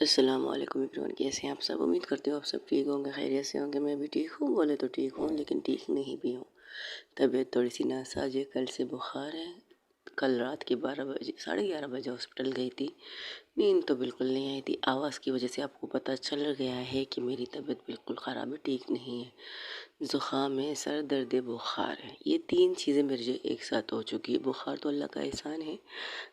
السلام علیکم ایوریون، کیسے ہیں آپ سب؟ امید کرتے ہو آپ سب ٹھیک ہوں گے، خیریت سے ہوں گے۔ میں بھی ٹھیک ہوں، بولے تو ٹھیک ہوں لیکن ٹھیک نہیں بھی ہوں۔ طبیعت تھوڑی سی ناساز ہے، کل سے بخار ہے۔ کل رات کے 11:30 بجے ہاسپٹل گئی تھی۔ نیند تو بالکل نہیں آئی تھی۔ آواز کی وجہ سے آپ کو پتہ چل گیا ہے کہ میری طبیعت بالکل خراب ہے، ٹھیک نہیں ہے۔ زکام ہے، سر درد ہے، بخار ہے، یہ تین چیزیں میرے ایک ساتھ ہو چکی ہے۔ بخار تو اللہ کا احسان ہے،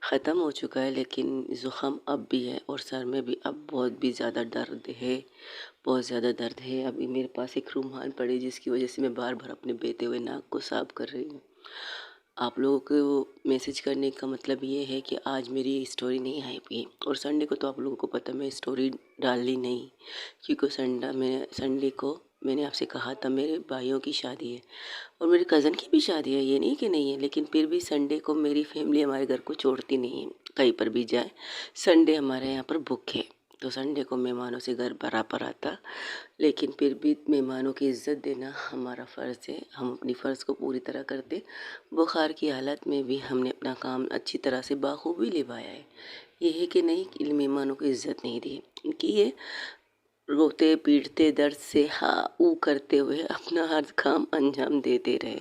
ختم ہو چکا ہے، لیکن زکام اب بھی ہے اور سر میں بھی اب بہت بھی زیادہ درد ہے، بہت زیادہ درد ہے۔ ابھی میرے پاس ایک رومال پڑی جس کی وجہ سے میں بار بار اپنے بہتے ہوئے ناک کو صاف کر رہی ہوں۔ آپ لوگوں کو میسج کرنے کا مطلب یہ ہے کہ آج میری اسٹوری نہیں آئی ہوئی، اور سنڈے کو تو آپ لوگوں کو پتہ میں اسٹوری ڈالی نہیں، کیونکہ سنڈے کو میں نے آپ سے کہا تھا میرے بھائیوں کی شادی ہے اور میرے کزن کی بھی شادی ہے، یہ نہیں کہ نہیں ہے، لیکن پھر بھی سنڈے کو میری فیملی ہمارے گھر کو چھوڑتی نہیں ہے، کہیں پر بھی جائے۔ سنڈے ہمارے یہاں پر بک ہے، تو سنڈے کو مہمانوں سے گھر بھرا پڑا تھا، لیکن پھر بھی مہمانوں کی عزت دینا ہمارا فرض ہے، ہم اپنی فرض کو پوری طرح کرتے۔ بخار کی حالت میں بھی ہم نے اپنا کام اچھی طرح سے بخوبی نبھایا ہے۔ یہ ہے کہ نہیں کہ مہمانوں کو عزت نہیں دی، کیونکہ یہ روتے پیٹتے درد سے ہاں او کرتے ہوئے اپنا ہر کام انجام دیتے رہے۔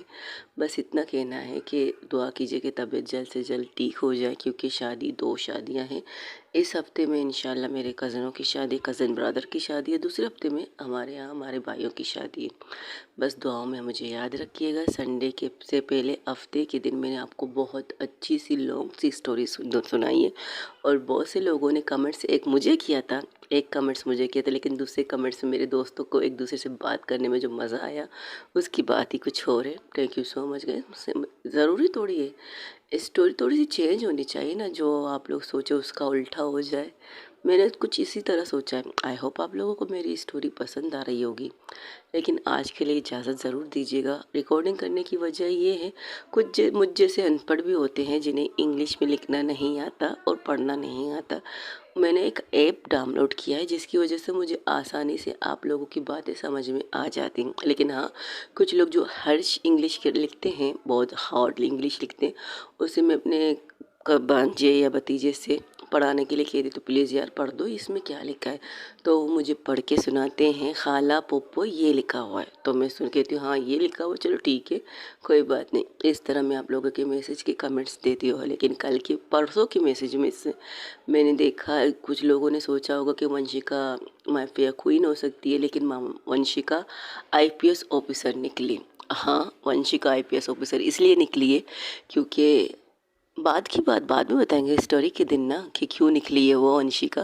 بس اتنا کہنا ہے کہ دعا کیجئے کہ طبیعت جلد سے جلد ٹھیک ہو جائے، کیونکہ دو شادیاں ہیں۔ اس ہفتے میں انشاءاللہ میرے کزنوں کی شادی، کزن برادر کی شادی ہے، دوسرے ہفتے میں ہمارے یہاں ہمارے بھائیوں کی شادی ہے۔ بس دعاؤں میں مجھے یاد رکھیے گا۔ سنڈے کے سے پہلے ہفتے کے دن میں نے آپ کو بہت اچھی سی لانگ سی اسٹوری سنائی ہے، اور بہت سے لوگوں نے کمنٹس ایک مجھے کیا تھا، لیکن دوسرے کمنٹس میں میرے دوستوں کو ایک دوسرے سے بات کرنے میں جو مزہ آیا اس کی بات ہی کچھ اور ہے۔ Thank you so much guys. ضروری تھوڑی ہے اسٹوری تھوڑی سی چینج ہونی چاہیے نا، جو آپ لوگ سوچے اس کا الٹا ہو جائے۔ میں نے کچھ اسی طرح سوچا ہے۔ آئی ہوپ آپ لوگوں کو میری اسٹوری پسند آ رہی ہوگی، لیکن آج کے لیے اجازت ضرور دیجیے گا۔ ریکارڈنگ کرنے کی وجہ یہ ہے، کچھ مجھ جیسے ان پڑھ بھی ہوتے ہیں جنہیں انگلش میں لکھنا نہیں آتا اور پڑھنا نہیں آتا۔ میں نے ایک ایپ ڈاؤن لوڈ کیا ہے جس کی وجہ سے مجھے آسانی سے آپ لوگوں کی باتیں سمجھ میں آ جاتی ہیں، لیکن ہاں کچھ لوگ جو ہرش انگلش لکھتے ہیں، بہت ہارڈ انگلش لکھتے ہیں، اسے میں اپنے بھانجے یا بھتیجے سے پڑھانے کے لیے کہتی تو پلیز یار پڑھ دو اس میں کیا لکھا ہے، تو وہ مجھے پڑھ کے سناتے ہیں خالہ پھپھو یہ لکھا ہوا ہے، تو میں کہتی ہوں ہاں یہ لکھا ہوا، چلو ٹھیک ہے کوئی بات نہیں۔ اس طرح میں آپ لوگوں کے میسج کے کمنٹس دیتی ہوں، لیکن کل کی پرسوں کے میسج میں نے دیکھا کچھ لوگوں نے سوچا ہوگا کہ ونشکا مافیا کوئین ہو سکتی ہے، لیکن ونشکا IPS آفیسر نکلی۔ ہاں ونشکا IPS آفیسر اس لیے نکلی ہے کیونکہ بعد کی بات بعد میں بتائیں گے اسٹوری کے دن نا کہ کیوں نکلی ہے وہ ونشکا۔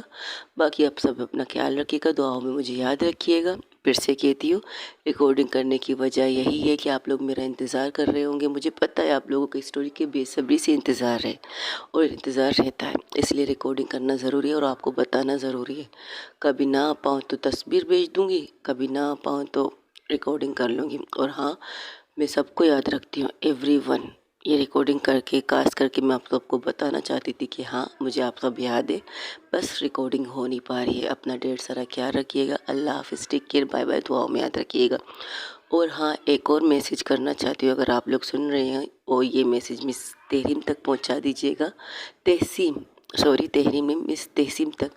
باقی آپ سب اپنا خیال رکھیے گا، دعاؤں میں مجھے یاد رکھیے گا۔ پھر سے کہتی ہوں ریکارڈنگ کرنے کی وجہ یہی ہے کہ آپ لوگ میرا انتظار کر رہے ہوں گے، مجھے پتہ ہے آپ لوگوں کو اسٹوری کے بے صبری سے انتظار ہے اور انتظار رہتا ہے، اس لیے ریکارڈنگ کرنا ضروری ہے اور آپ کو بتانا ضروری ہے۔ کبھی نہ آ پاؤں تو تصویر بھیج دوں گی، کبھی نہ آ پاؤں تو ریکارڈنگ کر لوں گی۔ اور ہاں میں سب کو یاد رکھتی ہوں، ایوری ون۔ یہ ریکارڈنگ کر کے خاص کر کے میں آپ سب کو بتانا چاہتی تھی کہ ہاں مجھے آپ سب یاد ہے، بس ریکارڈنگ ہو نہیں پا رہی ہے۔ اپنا ڈھیر سارا خیال رکھیے گا۔ اللہ حافظ، ٹیک کیئر، بائے بائے، دعاؤں میں یاد رکھیے گا۔ اور ہاں ایک اور میسج کرنا چاہتی ہوں، اگر آپ لوگ سن رہے ہیں اور یہ میسج مس تحریم تک پہنچا دیجیے گا۔ تحریم نہیں، مس تحسین تک۔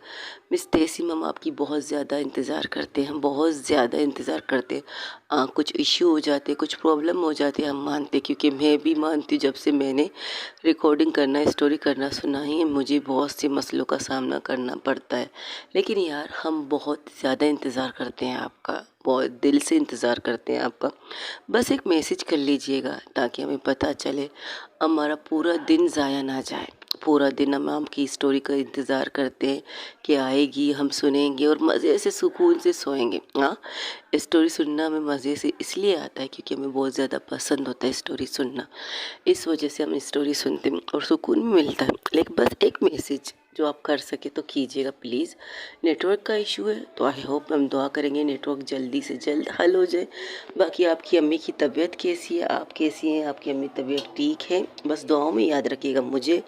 مس تحسین، ہم آپ کی بہت زیادہ انتظار کرتے ہیں، بہت زیادہ انتظار کرتے ہیں۔ کچھ ایشو ہو جاتے، کچھ پرابلم ہو جاتے، ہم مانتے، کیونکہ میں بھی مانتی ہوں، جب سے میں نے ریکارڈنگ کرنا، اسٹوری کرنا سنا ہی مجھے بہت سے مسئلوں کا سامنا کرنا پڑتا ہے، لیکن یار ہم بہت زیادہ انتظار کرتے ہیں آپ کا، بہت دل سے انتظار کرتے ہیں آپ کا۔ بس ایک میسج کر لیجئے گا تاکہ ہمیں پتہ چلے، ہمارا پورا دن ضائع نہ جائے۔ پورا دن ہم آپ کی اسٹوری کا انتظار کرتے ہیں کہ آئے گی، ہم سنیں گے اور مزے سے سکون سے سوئیں گے۔ ہاں اسٹوری سننا ہمیں مزے سے اس لیے آتا ہے کیونکہ ہمیں بہت زیادہ پسند ہوتا ہے اسٹوری سننا، اس وجہ سے ہم اسٹوری سنتے ہیں اور سکون بھی ملتا ہے۔ لیکن بس ایک میسج جو آپ کر سکے تو کیجیے گا پلیز۔ نیٹ ورک کا ایشو ہے تو آئی ہوپ، ہم دعا کریں گے نیٹ ورک جلدی سے جلد حل ہو جائے۔ باقی آپ کی امی کی طبیعت کیسی ہے، آپ کیسی ہیں، آپ کی امی طبیعت ٹھیک ہے؟ بس دعاؤں میں یاد رکھیے گا مجھے۔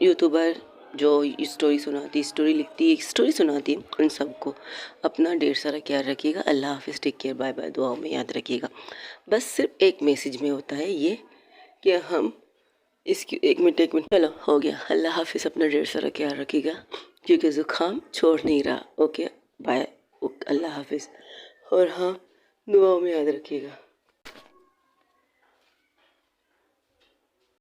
یوٹیوبر جو اسٹوری سناتی، اسٹوری لکھتی، اسٹوری سناتی، ان سب کو اپنا ڈھیر سارا خیال رکھیے گا۔ اللہ حافظ، ٹیک کیئر، بائے بائے، دعاؤں میں یاد رکھیے گا۔ بس صرف ایک میسج میں ہوتا ہے یہ کہ ہم اس کی ایک منٹ چلو ہو گیا۔ اللہ حافظ، اپنا ڈھیر سارا خیال رکھیے گا۔ کیونکہ زکام چھوڑ نہیں رہا. Okay bye. اللہ حافظ. اور ہاں، دعاؤں میں یاد رکھیے گا.